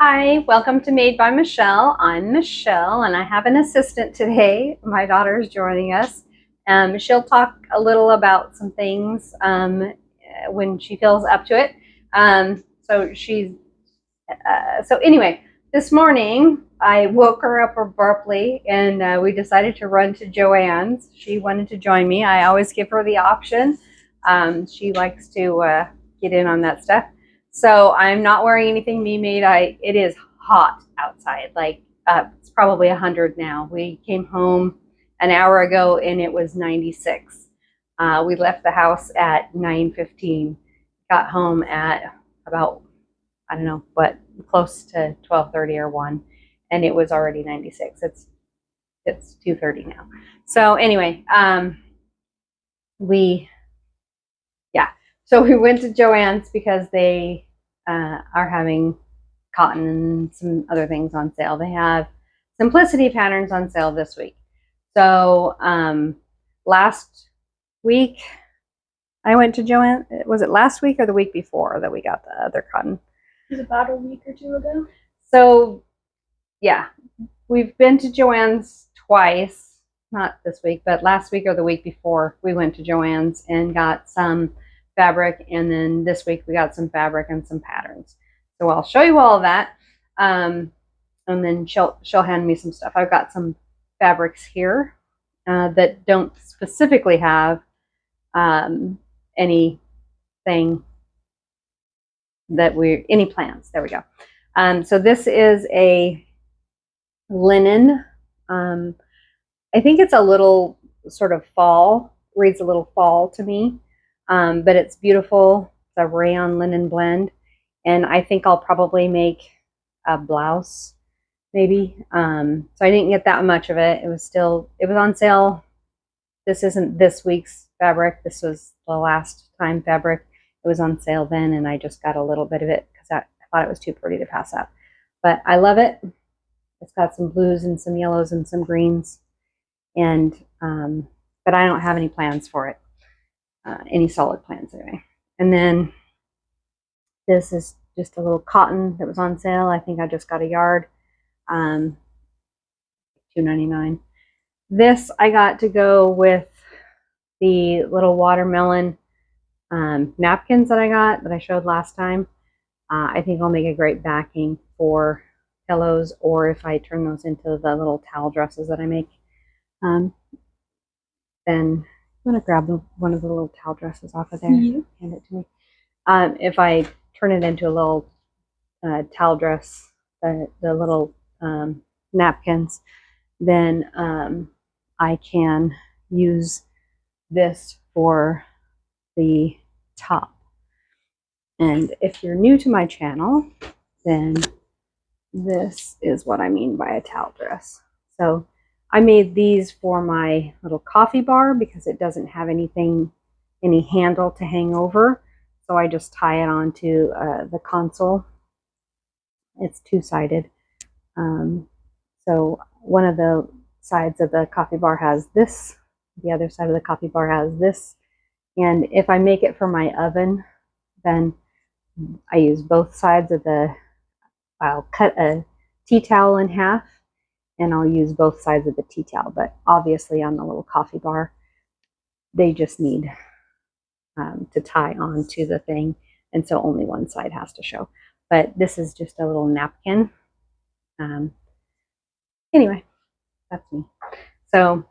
Hi, welcome to Made by Michelle. I'm Michelle and I have an assistant today. My daughter is joining us. She'll talk a little about some things when she feels up to it. So anyway, this morning I woke her up abruptly and we decided to run to Joann's. She wanted to join me. I always give her the option. She likes to get in on that stuff. So I'm not wearing anything me made. It is hot outside. It's probably 100 now. We came home an hour ago and it was 96. We left the house at 9:15. Got home at about, I don't know, but close to 12:30 or 1, and it was already 96. It's 2:30 now. So anyway, we yeah. So we went to Joann's because they are having cotton and some other things on sale. They have Simplicity patterns on sale this week. So last week I went to Joann. Was it last week or the week before that we got the other cotton? It was about a week or two ago. So yeah, we've been to Joann's twice. Not this week, but last week or the week before, we went to Joann's and got some fabric, and then this week we got some fabric and some patterns. So I'll show you all of that, and then she'll hand me some stuff. I've got some fabrics here that don't specifically have anything any plans. There we go. So this is a linen. I think it's a little sort of fall, reads a little fall to me, but it's beautiful. It's a rayon linen blend, and I think I'll probably make a blouse, maybe. So I didn't get that much of it. It was on sale. This isn't this week's fabric. This was the last time fabric. It was on sale then, and I just got a little bit of it because I thought it was too pretty to pass up. But I love it. It's got some blues and some yellows and some greens, and but I don't have any plans for it, any solid plans anyway. And then this is just a little cotton that was on sale. I think I just got a yard, $2.99. This I got to go with the little watermelon napkins that I showed last time. I think I'll make a great backing for pillows, or if I turn those into the little towel dresses that I make. Then I'm going to grab one of the little towel dresses off of there. Hand it to me. If I turn it into a little towel dress, the little napkins, then I can use this for the top. And if you're new to my channel, then this is what I mean by a towel dress. So I made these for my little coffee bar because it doesn't have any handle to hang over. So I just tie it onto the console. It's two-sided. So one of the sides of the coffee bar has this. The other side of the coffee bar has this. And if I make it for my oven, then I use both sides of I'll cut a tea towel in half, and I'll use both sides of the tea towel. But obviously on the little coffee bar, they just need to tie onto the thing, and so only one side has to show. But this is just a little napkin. Anyway, that's me. So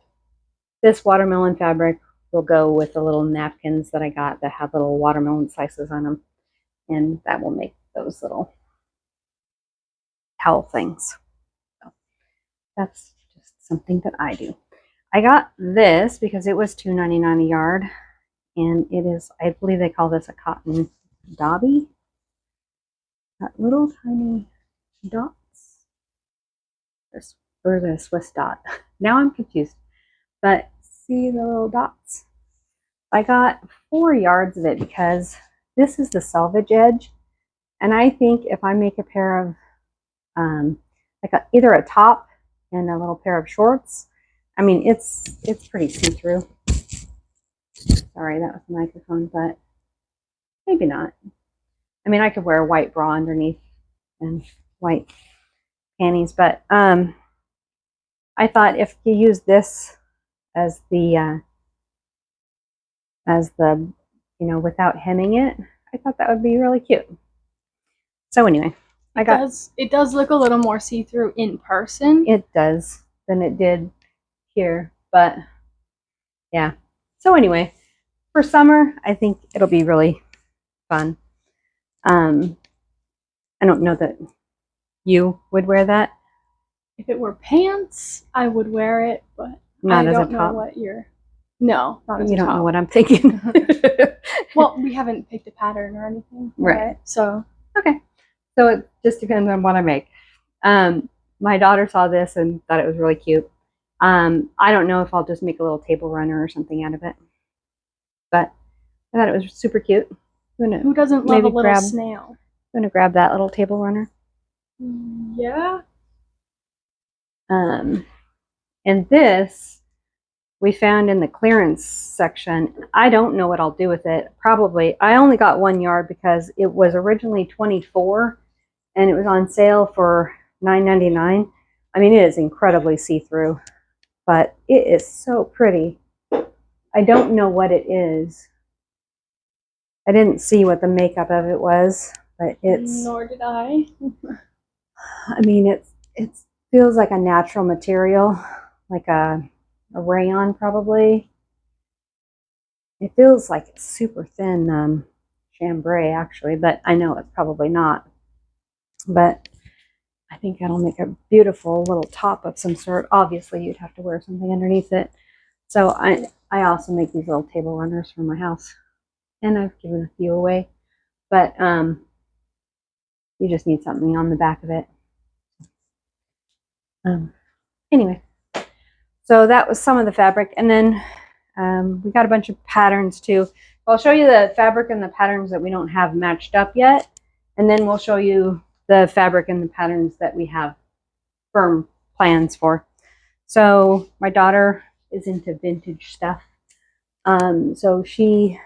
this watermelon fabric will go with the little napkins that I got that have little watermelon slices on them, and that will make those little towel things. So that's just something that I do. I got this because it was $2.99 a yard, and it is, I believe they call this a cotton dobby. Got little tiny dots. Or the Swiss dot. Now I'm confused. But see the little dots? I got 4 yards of it because this is the selvage edge. And I think if I make a pair of either a top and a little pair of shorts, I mean, it's pretty see-through. Sorry, that was the microphone, but maybe not. I mean, I could wear a white bra underneath and white panties. But I thought if you use this as the without hemming it, I thought that would be really cute. So anyway, It does look a little more see-through in person. It does than it did here, but yeah. So anyway, for summer, I think it'll be really fun. I don't know that you would wear that. If it were pants, I would wear it, but Not I as a don't know top. what you're. No, not as You a don't top. know what I'm thinking. Well, we haven't picked a pattern or anything, Right. So Okay. So it just depends on what I make. My daughter saw this and thought it was really cute. I don't know if I'll just make a little table runner or something out of it, but I thought it was super cute. who doesn't love a little snail? I'm gonna grab that little table runner. Yeah. And this we found in the clearance section. I don't know what I'll do with it. Probably, I only got 1 yard because it was originally 24 and it was on sale for $9.99. I mean, it is incredibly see-through, but it is so pretty. I don't know what it is. I didn't see what the makeup of it was, but it's... Nor did I. I mean, it feels like a natural material, like a rayon probably. It feels like it's super thin chambray actually, but I know it's probably not. But I think that'll make a beautiful little top of some sort. Obviously, you'd have to wear something underneath it. So I also make these little table runners for my house, and I've given a few away. But you just need something on the back of it. Anyway, so that was some of the fabric, and then we got a bunch of patterns too. I'll show you the fabric and the patterns that we don't have matched up yet, and then we'll show you the fabric and the patterns that we have firm plans for. So my daughter is into vintage stuff, so she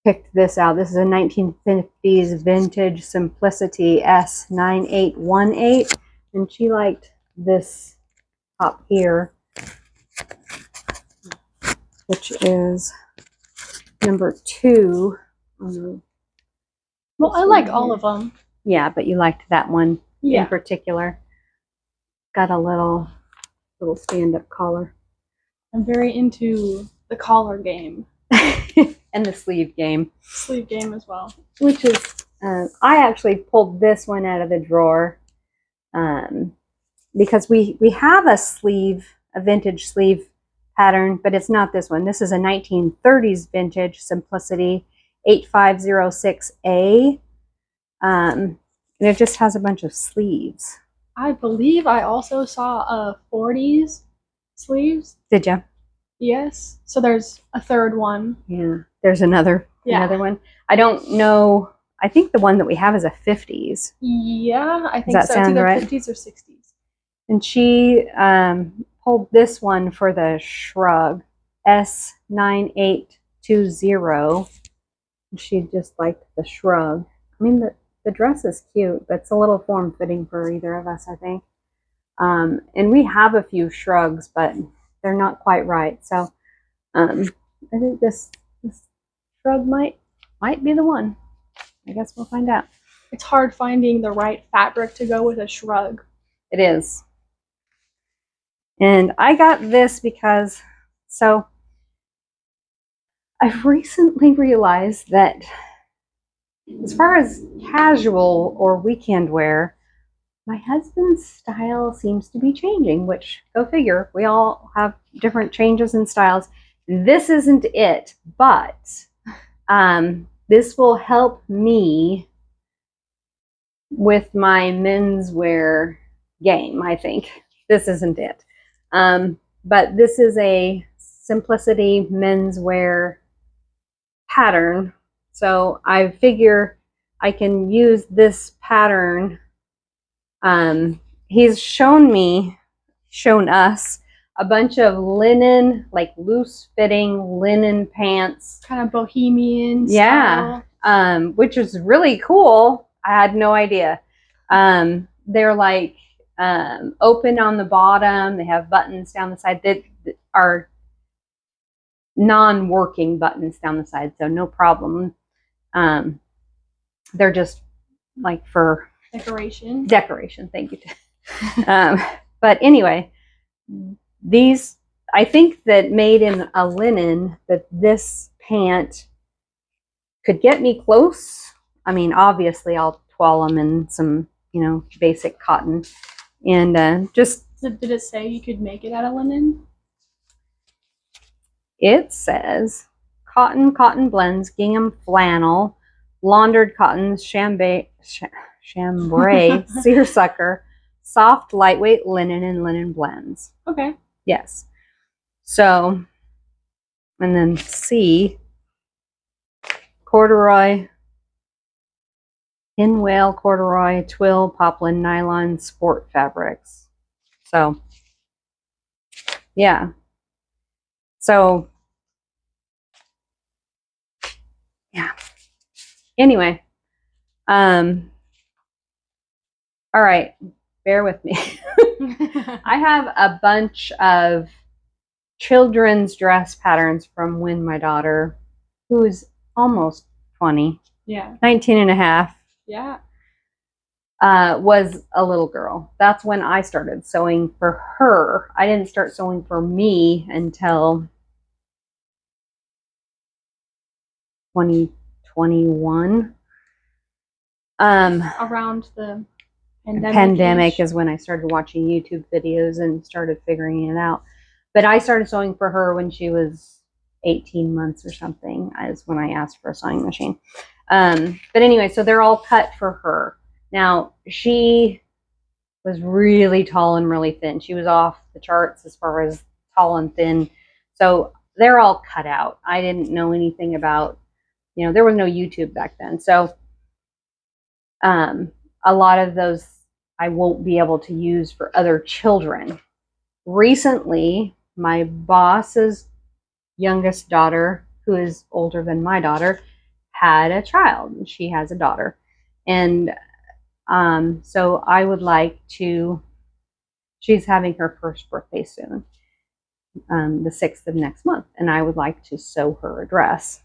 picked this out. This is a 1950s vintage Simplicity S9818, and she liked this top here, which is number 2. Well, I like all of them. Yeah, but you liked that one Yeah. in particular. Got a little stand-up collar. I'm very into the collar game. And the sleeve game. Sleeve game as well. Which is, I actually pulled this one out of the drawer because we have a vintage sleeve pattern, but it's not this one. This is a 1930s vintage Simplicity 8506A. And it just has a bunch of sleeves. I believe I also saw a 40s sleeves. Did you? Yes. So there's a third one. Yeah. There's another one. I don't know. I think the one that we have is a 50s. Yeah, I think Does that so. It's sound either right? 50s or 60s. And she pulled this one for the shrug, S9820. She just liked the shrug. I mean, the dress is cute, but it's a little form-fitting for either of us, I think. And we have a few shrugs, but they're not quite right. So I think this shrug might be the one. I guess we'll find out. It's hard finding the right fabric to go with a shrug. It is. And I got this because, so I've recently realized that as far as casual or weekend wear, my husband's style seems to be changing, which, go figure, we all have different changes in styles. This isn't it, but this will help me with my menswear game, I think. This isn't it. But this is a Simplicity menswear pattern. So I figure I can use this pattern. He's shown us a bunch of linen, like loose fitting linen pants. Kind of bohemian style. Yeah. Which is really cool. I had no idea. They're like open on the bottom. They have buttons down the side that are non-working buttons down the side, so no problem. They're just like for Decoration. Thank you. But anyway, these, I think that made in a linen, that this pant could get me close. I mean, obviously I'll twirl them in some, basic cotton, and just. So did it say you could make it out of linen? It says cotton blends, gingham flannel, laundered cottons, chambray, seersucker, soft, lightweight linen, and linen blends. Okay. Yes. So, and then C, corduroy, hinwale, corduroy, twill, poplin, nylon, sport fabrics. So, yeah. So, yeah. Anyway, all right, bear with me. I have a bunch of children's dress patterns from when my daughter, who's almost 20, yeah, 19 and a half, yeah, was a little girl. That's when I started sewing for her. I didn't start sewing for me until 2021. Around the pandemic is when I started watching YouTube videos and started figuring it out. But I started sewing for her when she was 18 months or something, is when I asked for a sewing machine. But anyway, so they're all cut for her. Now, she was really tall and really thin. She was off the charts as far as tall and thin. So they're all cut out. I didn't know anything about, there was no YouTube back then. So a lot of those I won't be able to use for other children. Recently, my boss's youngest daughter, who is older than my daughter, had a child. She has a daughter. And so I would like to, she's having her first birthday soon, the 6th of next month, and I would like to sew her a dress.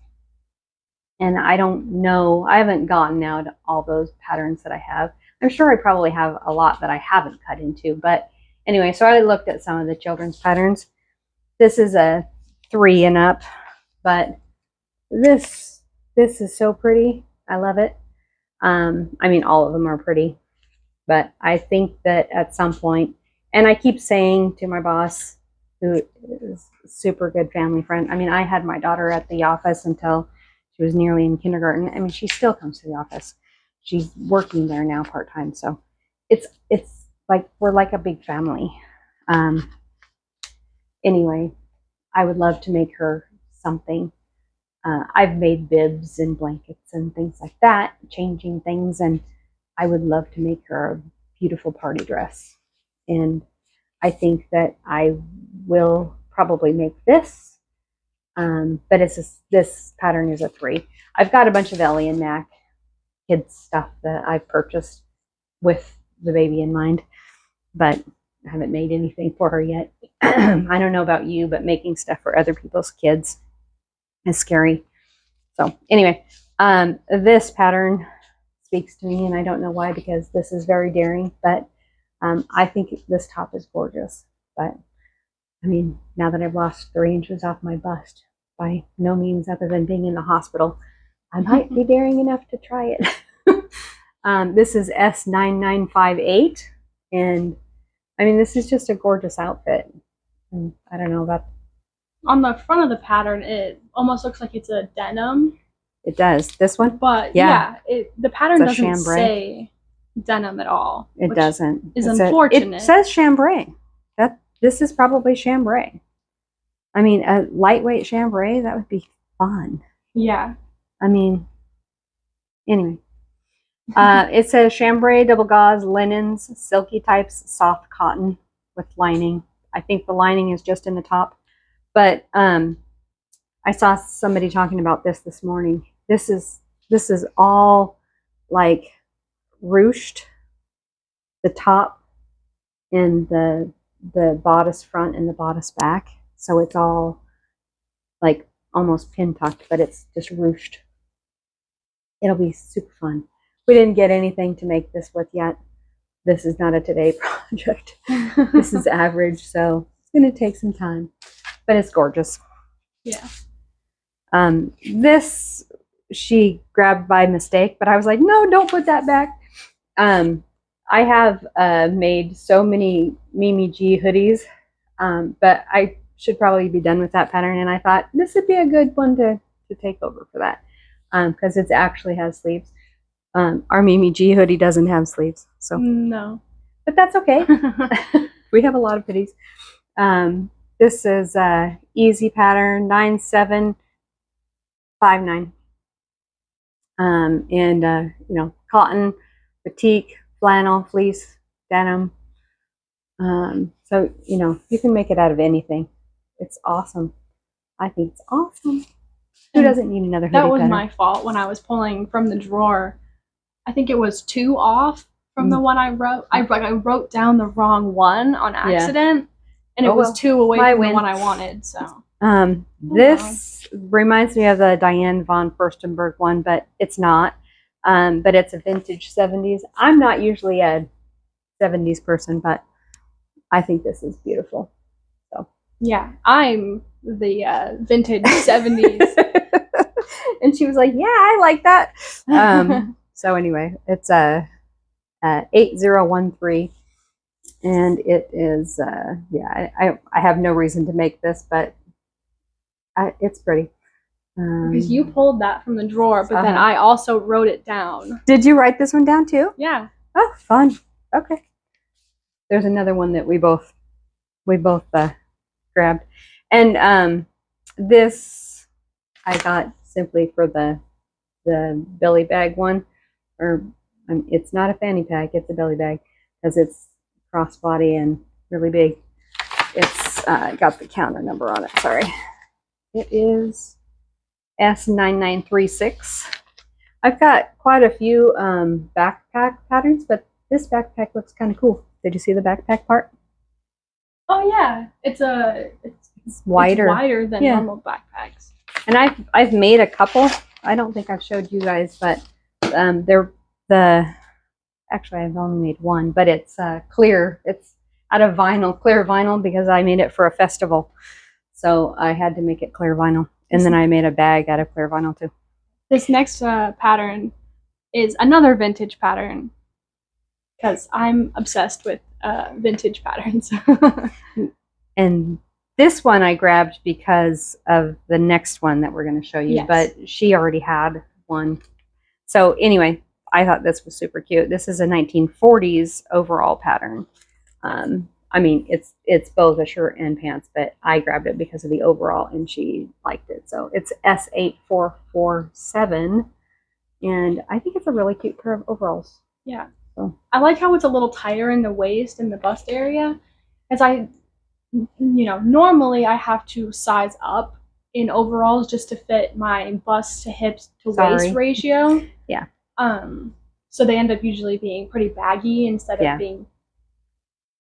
And I don't know, I haven't gotten out all those patterns that I have. I'm sure I probably have a lot that I haven't cut into, but anyway, so I looked at some of the children's patterns. This is a 3 and up, but this is so pretty. I love it. I mean, all of them are pretty, but I think that at some point, and I keep saying to my boss, who is a super good family friend. I mean, I had my daughter at the office until she was nearly in kindergarten. I mean, she still comes to the office. She's working there now part-time. So it's like, we're like a big family. Anyway, I would love to make her something. I've made bibs and blankets and things like that, changing things. And I would love to make her a beautiful party dress. And I think that I will probably make this. But this pattern is a 3. I've got a bunch of Ellie and Mac kids stuff that I've purchased with the baby in mind, but I haven't made anything for her yet. I don't know about you, but making stuff for other people's kids is scary. So anyway, this pattern speaks to me, and I don't know why, because this is very daring, but I think this top is gorgeous. But I mean, now that I've lost 3 inches off my bust, by no means other than being in the hospital, I might be daring enough to try it. This is S9958, and I mean, this is just a gorgeous outfit. And I don't know about. On the front of the pattern, it almost looks like it's a denim. It does. This one? But yeah, the pattern doesn't say denim at all. It doesn't. Is unfortunate. It says chambray. This is probably chambray. I mean, a lightweight chambray, that would be fun. Yeah. I mean, anyway. It says chambray, double gauze, linens, silky types, soft cotton with lining. I think the lining is just in the top. But I saw somebody talking about this morning. This is all like ruched the top and the bodice front and the bodice back. So it's all like almost pin tucked, but it's just ruched. It'll be super fun. We didn't get anything to make this with yet. This is not a today project. This is average, so it's going to take some time, but it's gorgeous. Yeah. This she grabbed by mistake, but I was like, no, don't put that back. I have made so many Mimi G hoodies, but I should probably be done with that pattern, and I thought this would be a good one to take over for that, because it actually has sleeves. Our Mimi G hoodie doesn't have sleeves, so No. but that's okay. We have a lot of hoodies. This is easy pattern 9759, and you know, cotton, batik, flannel, fleece, denim. So you know, you can make it out of anything. It's awesome. I think it's awesome. Who doesn't need another hoodie? That was pattern? my fault when I was pulling from the drawer. I think it was 2 off from the one I wrote. I wrote down the wrong one on accident, and it was 2 away from the one I wanted. So this reminds me of the Diane von Furstenberg one, but it's not. But it's a vintage 70s. I'm not usually a 70s person, but I think this is beautiful. So yeah, I'm the vintage 70s. And she was like, "Yeah, I like that." So anyway, it's a 8013, and it is yeah. I have no reason to make this, but it's pretty. Because you pulled that from the drawer, but then I also wrote it down. Did you write this one down too? Yeah. Oh, fun. Okay. There's another one that we both grabbed, and this I got simply for the belly bag one, or it's not a fanny pack, it's a belly bag because it's crossbody and really big. It's got the counter number on it. Sorry, it is S9936. I've got quite a few backpack patterns, but this backpack looks kind of cool. Did you see the backpack part? Oh yeah, it's wider. It's wider than normal backpacks. And I've made a couple. I don't think I've showed you guys, but they're actually I've only made one, but it's clear. It's out of vinyl, clear vinyl, because I made it for a festival, so I had to make it clear vinyl. And then I made a bag out of clear vinyl too. This next pattern is another vintage pattern because I'm obsessed with vintage patterns. And this one I grabbed because of the next one that we're going to show you, but she already had one. So anyway, I thought this was super cute. This is a 1940s overall pattern. I mean, it's both a shirt and pants, but I grabbed it because of the overall, and she liked it. So it's S8447, and I think it's a really cute pair of overalls. Yeah. So I like how it's a little tighter in the waist and the bust area, as normally I have to size up in overalls just to fit my bust to hips to waist ratio. Yeah. So they end up usually being pretty baggy instead of being.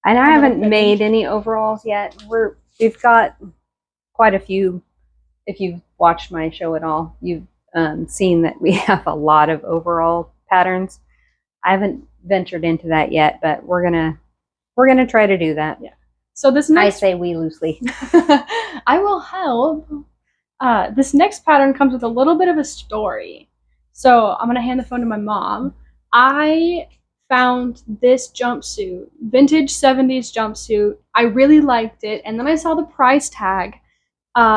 And I haven't made any overalls yet. We've got quite a few. If you've watched my show at all, you've seen that we have a lot of overall patterns. I haven't ventured into that yet, but we're gonna try to do that. Yeah. So this next, I say we loosely. I will help. This next pattern comes with a little bit of a story. So I'm gonna hand the phone to my mom. I found this jumpsuit, vintage 70s jumpsuit. I really liked it, and then I saw the price tag.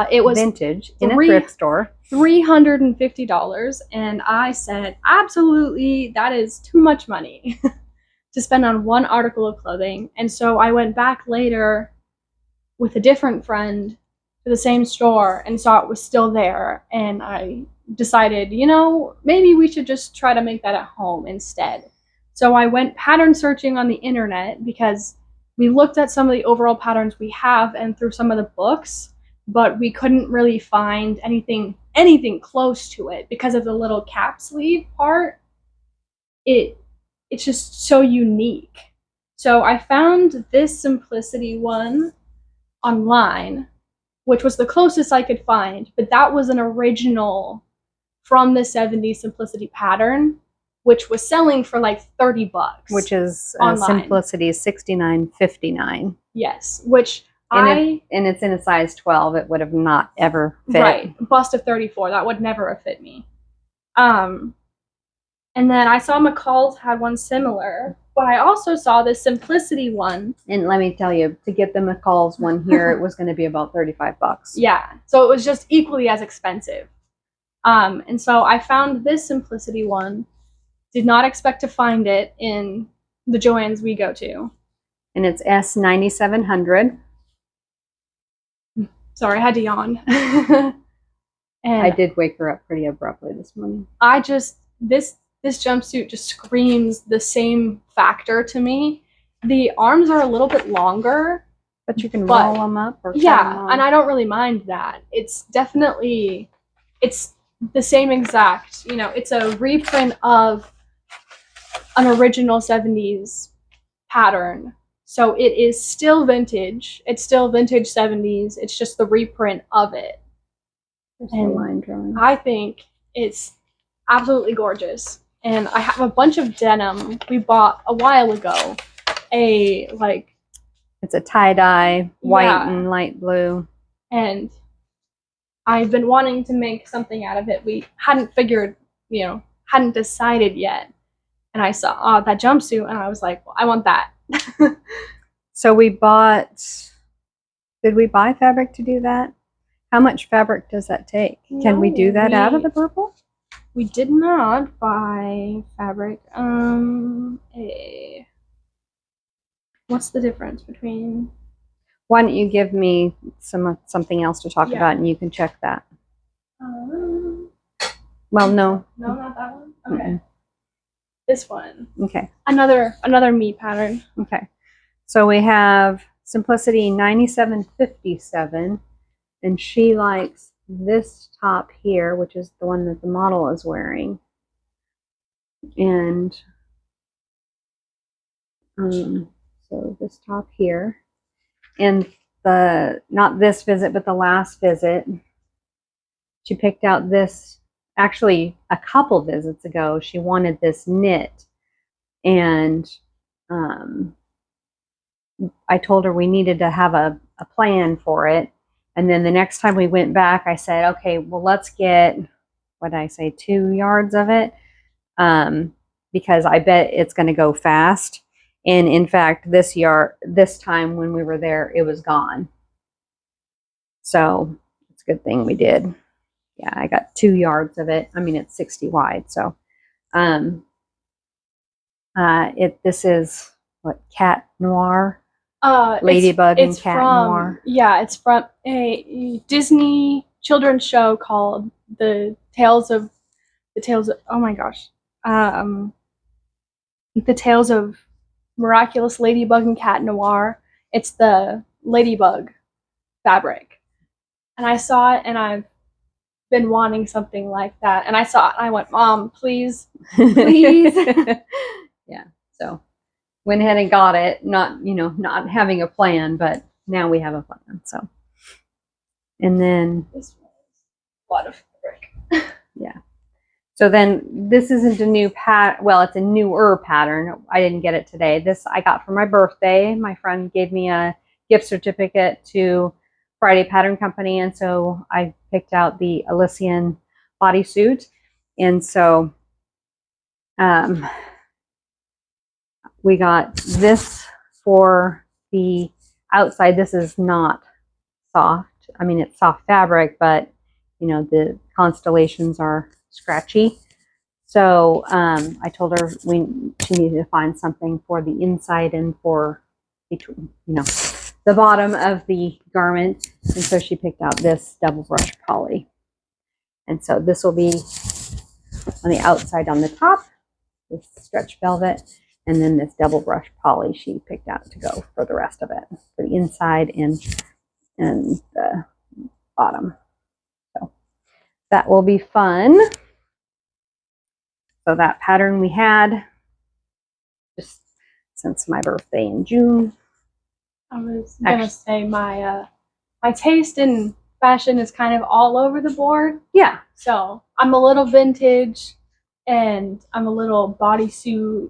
It was vintage in a thrift store, $350, and I said, absolutely, that is too much money to spend on one article of clothing. And so I went back later with a different friend to the same store and saw it was still there, and I decided, maybe we should just try to make that at home instead. So I went pattern searching on the internet because we looked at some of the overall patterns we have and through some of the books, but we couldn't really find anything close to it because of the little cap sleeve part. It's just so unique. So I found this Simplicity one online, which was the closest I could find, but that was an original from the 70s Simplicity pattern, which was selling for like $30, which is online. Simplicity $69.59. Yes, which and it's in a size 12. It would have not ever fit. Right, bust of 34. That would never have fit me. And then I saw McCall's had one similar, but I also saw this Simplicity one. And let me tell you, to get the McCall's one here, it was going to be about $35. Yeah, so it was just equally as expensive. And so I found this Simplicity one. Did not expect to find it in the Joann's we go to. And it's S9700. Sorry, I had to yawn. And I did wake her up pretty abruptly this morning. This jumpsuit just screams the same factor to me. The arms are a little bit longer, but you can roll them up or yeah, and I don't really mind that. It's definitely, it's the same exact, you know, it's a reprint of an original 70s pattern. So it is still vintage. It's still vintage 70s. It's just the reprint of it. There's the line drawing. I think it's absolutely gorgeous. And I have a bunch of denim we bought a while ago. It's a tie-dye, white and light blue. And I've been wanting to make something out of it. We hadn't figured, you know, hadn't decided yet. And I saw that jumpsuit and I was like, well, I want that. So we bought, did we buy fabric to do that? How much fabric does that take? Can we do that out of the purple? We did not buy fabric. What's the difference between? Why don't you give me something else to talk about, and you can check that. Well, no. No, not that one. Okay. This one. Okay. Another me pattern. Okay. So we have Simplicity 9757, and she likes this top here, which is the one that the model is wearing. And so this top here, and not this visit, but the last visit, she picked out this, actually a couple visits ago, she wanted this knit, and I told her we needed to have a plan for it. And then the next time we went back, I said, okay, well, let's get, what did I say, 2 yards of it, because I bet it's going to go fast. And in fact, this time when we were there, it was gone. So it's a good thing we did. Yeah, I got 2 yards of it. I mean, it's 60 wide. So this is what, Cat Noir? Ladybug and Cat Noir. Yeah, it's from a Disney children's show called The Tales of oh my gosh. The Tales of Miraculous Ladybug and Cat Noir. It's the Ladybug fabric. And I saw it and I've been wanting something like that. And I saw it and I went, Mom, please, please. Yeah. So went ahead and got it, not having a plan, but now we have a plan. So, and then this was a lot of fabric. Yeah. So then this isn't a new well, it's a newer pattern. I didn't get it today. This I got for my birthday. My friend gave me a gift certificate to Friday Pattern Company, and so I picked out the Elysian bodysuit. And so we got this for the outside. This is not soft. I mean, it's soft fabric, but the constellations are scratchy. So I told her she needed to find something for the inside and for the bottom of the garment. And so she picked out this double brush poly. And so this will be on the outside on the top, this stretch velvet, and then this double brush poly she picked out to go for the rest of it, for the inside and the bottom. So that will be fun. So that pattern we had, just since my birthday in June. I was gonna say my taste in fashion is kind of all over the board. Yeah. So I'm a little vintage, and I'm a little bodysuit,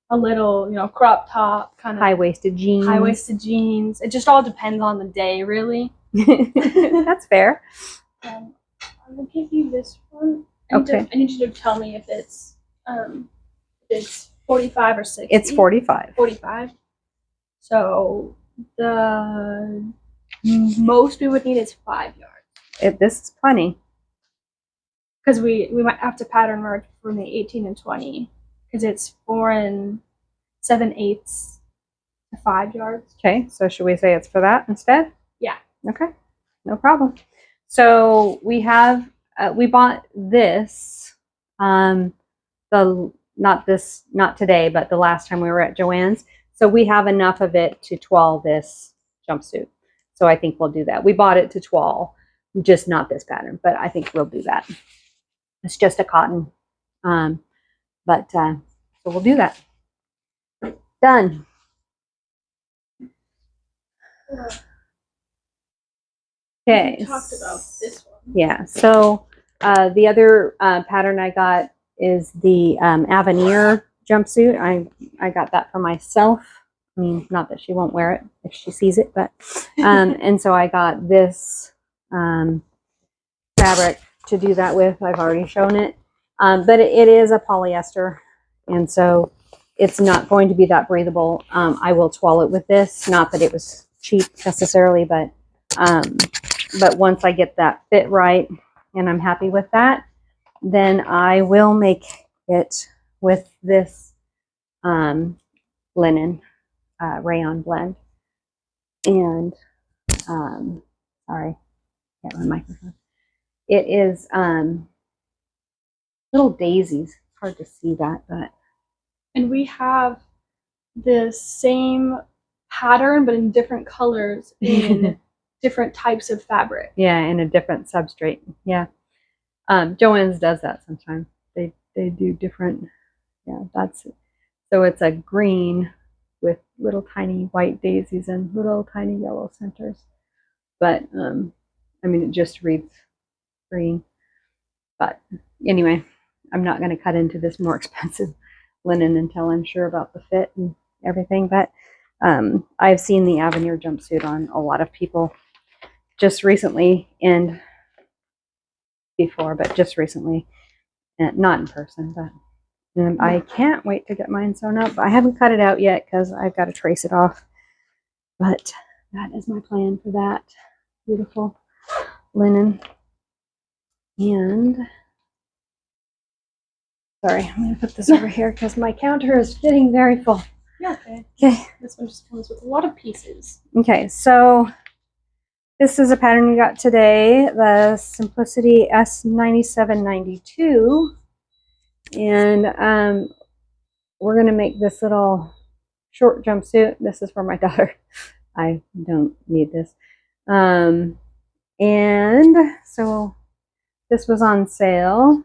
a little crop top, kind of High-waisted jeans. high-waisted jeans. It just all depends on the day, really. That's fair. I will give you this one. Okay. I need you to tell me if it's 45 or 60. It's 45. 45. So the most we would need is 5 yards. This is plenty. Because we might have to pattern merge from the 18 and 20 because it's 4 7/8 to 5 yards. Okay, so should we say it's for that instead? Yeah. Okay, no problem. So we have we bought this not today, but the last time we were at Joann's. So we have enough of it to twirl this jumpsuit. So I think we'll do that. We bought it to twirl, just not this pattern, but I think we'll do that. It's just a cotton, so we'll do that. Done. Okay. We talked about this one. Yeah. So the other pattern I got is the Avenir jumpsuit. I got that for myself. I mean, not that she won't wear it if she sees it, but and so I got this fabric to do that with. I've already shown it, but it is a polyester, and so it's not going to be that breathable. I will twirl it with this. Not that it was cheap necessarily, but once I get that fit right and I'm happy with that, then I will make it with this linen rayon blend. And sorry, get my microphone. It is little daisies. It's hard to see that, but and we have the same pattern but in different colors in different types of fabric. Yeah, in a different substrate. Yeah. Joann's does that sometimes. They do different. Yeah, that's it. So it's a green with little tiny white daisies and little tiny yellow centers. But I mean, it just reads green. But anyway, I'm not going to cut into this more expensive linen until I'm sure about the fit and everything. But I've seen the Avenir jumpsuit on a lot of people just recently and before, but just recently, not in person, but I can't wait to get mine sewn up. I haven't cut it out yet because I've got to trace it off, but that is my plan for that beautiful linen. And sorry, I'm going to put this over here because my counter is getting very full. Yeah, okay. Okay. This one just comes with a lot of pieces. Okay, so this is a pattern we got today, the Simplicity S9792. And we're going to make this little short jumpsuit. This is for my daughter. I don't need this. And so this was on sale.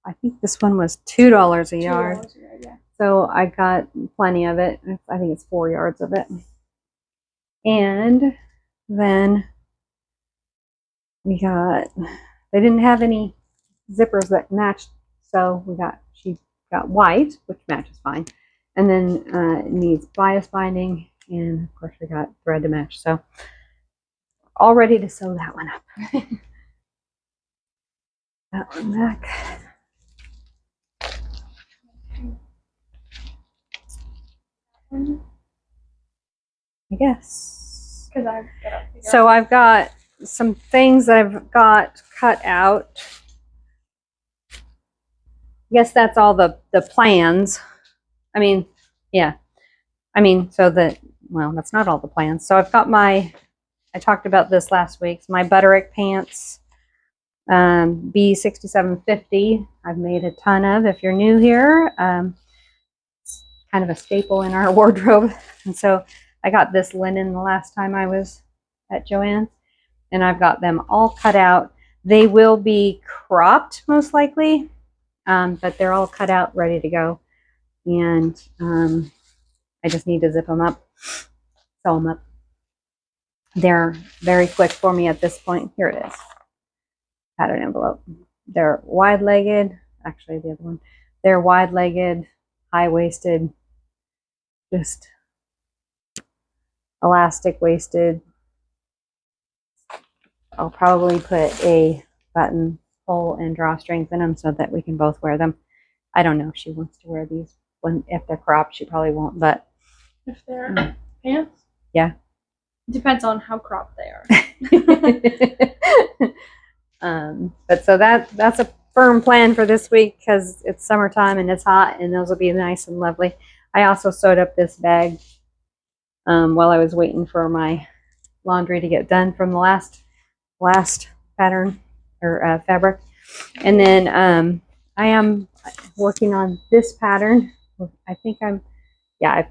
I think this one was $2 a yard. $2 a yard, yeah. So I got plenty of it. I think it's 4 yards of it. And then we got, they didn't have any zippers that matched, so she got white, which matches fine. And then it needs bias binding, and of course we got thread to match. So all ready to sew that one up. That one back. I guess. Because I've got So I've got some things that I've got cut out. I guess that's all the plans. I mean, yeah. I mean, so well, that's not all the plans. So I've got I talked about this last week, my Butterick pants, B6750. I've made a ton of. If you're new here, it's kind of a staple in our wardrobe. And so I got this linen the last time I was at Joann's, and I've got them all cut out. They will be cropped most likely, but they're all cut out, ready to go. And I just need to zip them up, sew them up. They're very quick for me at this point. Here it is. Pattern envelope. They're wide-legged. Actually, the other one. They're wide-legged, high-waisted, just elastic-waisted. I'll probably put a button hole and drawstrings in them so that we can both wear them. I don't know if she wants to wear these. If they're cropped, she probably won't, but if they're pants? Yeah. Depends on how cropped they are. But so that's a firm plan for this week because it's summertime and it's hot, and those will be nice and lovely. I also sewed up this bag while I was waiting for my laundry to get done from the last pattern or fabric. And then I am working on this pattern. I think I've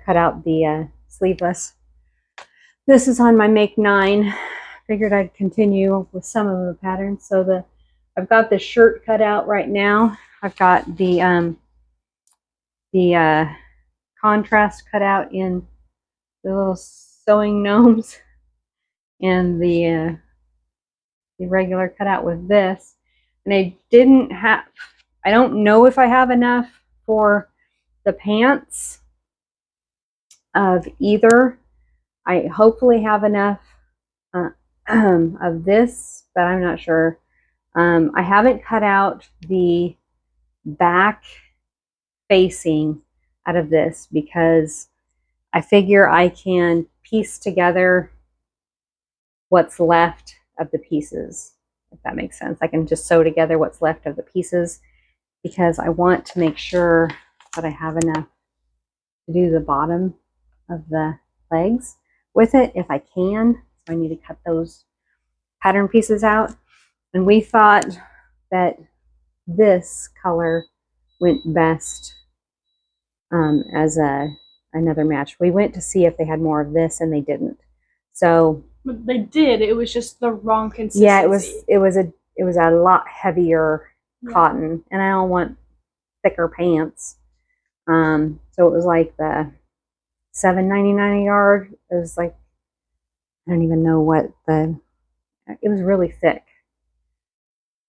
cut out the sleeveless. This is on my Make 9. Figured I'd continue with some of the patterns. So I've got the shirt cut out right now. I've got the contrast cut out in the little sewing gnomes, and the regular cut out with this. And I don't know if I have enough for the pants of either. I hopefully have enough of this, but I'm not sure. I haven't cut out the back facing out of this because I figure I can piece together what's left of the pieces, if that makes sense. I can just sew together what's left of the pieces because I want to make sure that I have enough to do the bottom of the legs with it if I can. So I need to cut those pattern pieces out. And we thought that this color went best as another match. We went to see if they had more of this and they didn't. So But they did. It was just the wrong consistency. yeah, it was a lot heavier cotton, and I don't want thicker pants. So it was like the $7.99 a yard. It was like, I don't even know what it was really thick.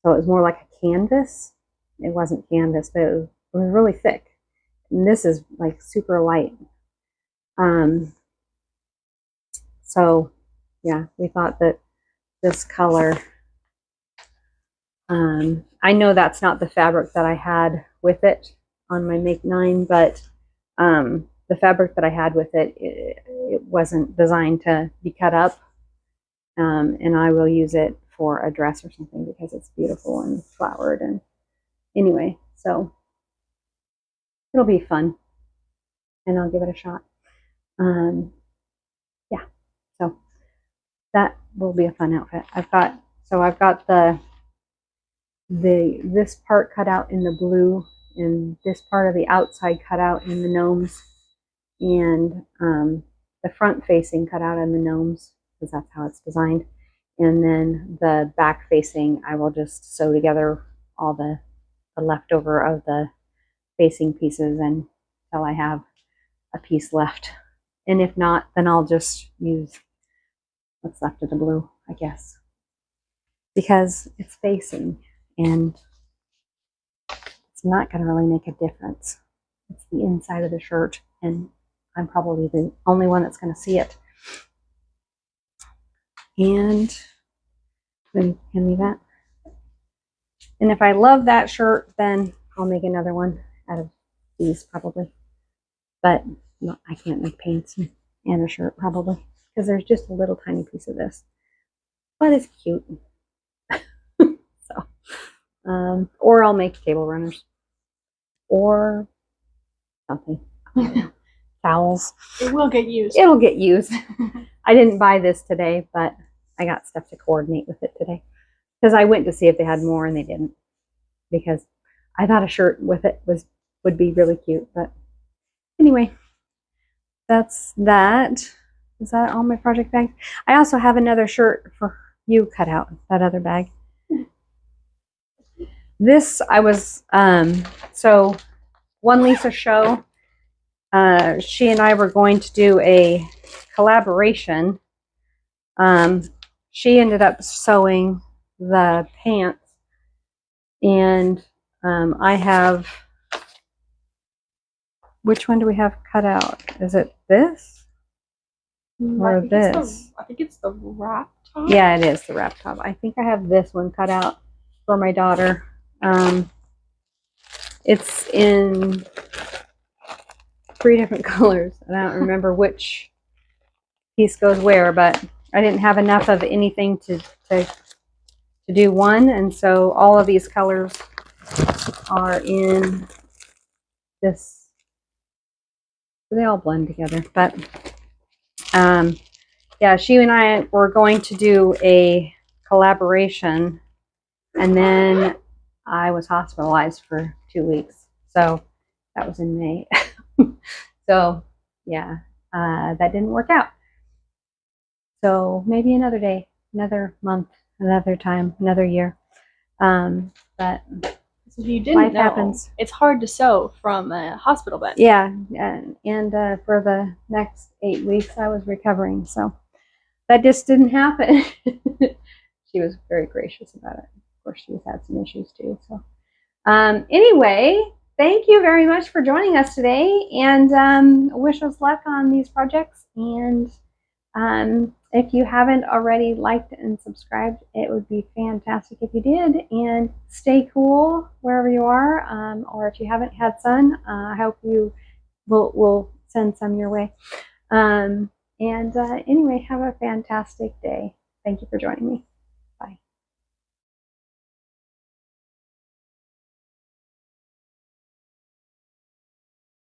So it was more like a canvas. It wasn't canvas, but it was really thick. And this is like super light. So yeah, we thought that this color, I know that's not the fabric that I had with it on my Make 9, but the fabric that I had with it wasn't designed to be cut up. And I will use it for a dress or something because it's beautiful and flowered. And anyway, so it'll be fun, and I'll give it a shot. Yeah, so that will be a fun outfit. I've got this part cut out in the blue, and this part of the outside cut out in the gnomes, and the front facing cut out in the gnomes because that's how it's designed. And then the back facing, I will just sew together all the leftover of the facing pieces until I have a piece left. And if not, then I'll just use what's left of the blue, I guess, because it's facing and it's not going to really make a difference. It's the inside of the shirt, and I'm probably the only one that's going to see it. And then hand me that. And if I love that shirt, then I'll make another one out of these probably. But no, I can't make pants and a shirt probably because there's just a little tiny piece of this. But it's cute. So, or I'll make table runners or something. Towels. It will get used. It'll get used. I didn't buy this today, but I got stuff to coordinate with it today because I went to see if they had more and they didn't, because I thought a shirt with it would be really cute. But anyway, that's that. Is that all my project bags? I also have another shirt for you cut out, that other bag. This I was so one Lisa show. she and I were going to do a collaboration. She ended up sewing the pants, and I have, which one do we have cut out? Is it this or this? I think it's the wrap top. Yeah, it is the wrap top. I think I have this one cut out for my daughter. It's in 3 different colors, and I don't remember which piece goes where, but I didn't have enough of anything to do one, and so all of these colors are in this. They all blend together, but yeah, she and I were going to do a collaboration, and then I was hospitalized for 2 weeks, so that was in May. So yeah, that didn't work out. So maybe another day, another month, another time, another year. But So if you didn't life know, happens. it's hard to sew from a hospital bed. Yeah, and for the next 8 weeks, I was recovering. So that just didn't happen. She was very gracious about it. Of course, she's had some issues too. So anyway, thank you very much for joining us today, and wish us luck on these projects. And if you haven't already liked and subscribed, it would be fantastic if you did. And stay cool wherever you are, or if you haven't had sun, I hope you will send some your way. And anyway, have a fantastic day. Thank you for joining me.